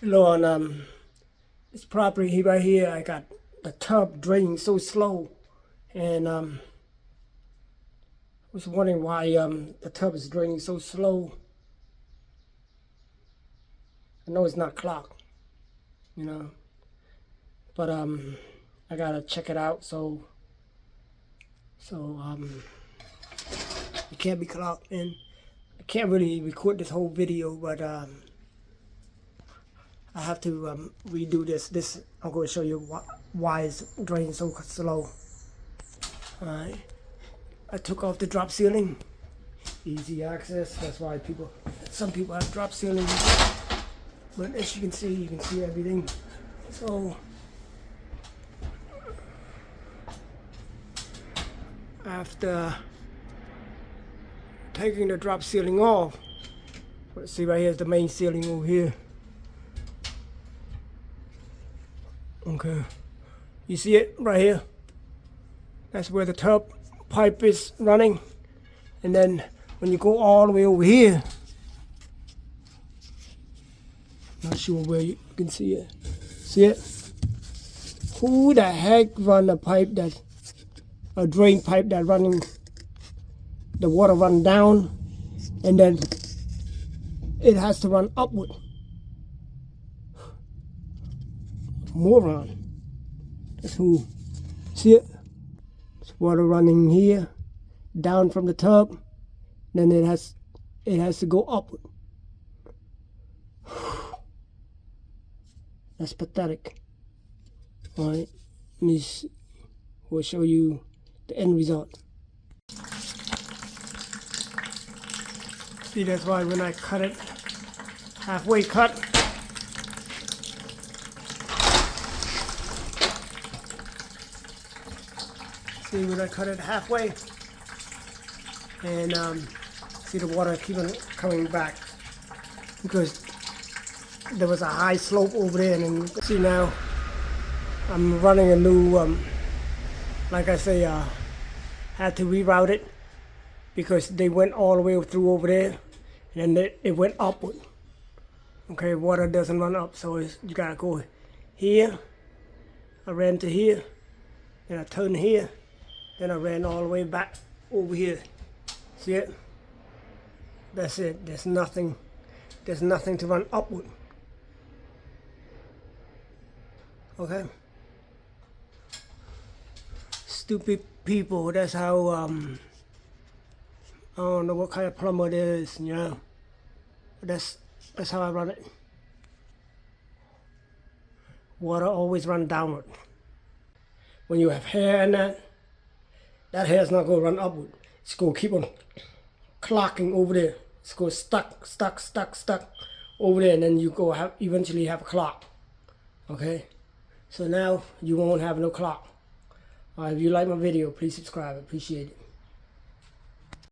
Hello, on this property right here, I got the tub draining so slow, and was wondering why the tub is draining so slow. I know it's not clogged, but I gotta check it out. So it can't be clogged, and I can't really record this whole video, but I have to redo this. I'm going to show you why it's draining so slow. Alright, I took off the drop ceiling, easy access. That's why some people have drop ceilings, but as you can see everything. So after taking the drop ceiling off, let's see, right here is the main ceiling over here. Okay, you see it right here? That's where the tub pipe is running. And then when you go all the way over here, not sure where you can see it. See it? Who the heck run a drain pipe that running, the water run down, and then it has to run upward? Moron. That's who. See it? It's water running here, down from the tub, then it has to go upward. That's pathetic. Alright, we'll show you the end result. See, that's why when I cut it, halfway cut, see when I cut it halfway, and see the water keep on coming back because there was a high slope over there. And see, now I'm running a new, like I say, had to reroute it because they went all the way through over there, and then it went upward. Okay, water doesn't run up, so you gotta go here. I ran to here, then I turned here. Then I ran all the way back over here. See it? That's it. There's nothing to run upward. Okay? Stupid people. That's how I don't know what kind of plumber it is, But that's how I run it. Water always run downward. When you have hair and that hair is not going to run upward. It's going to keep on clocking over there. It's going to stuck over there, and then you eventually have a clock. Okay? So now you won't have no clock. If you like my video, please subscribe. I appreciate it.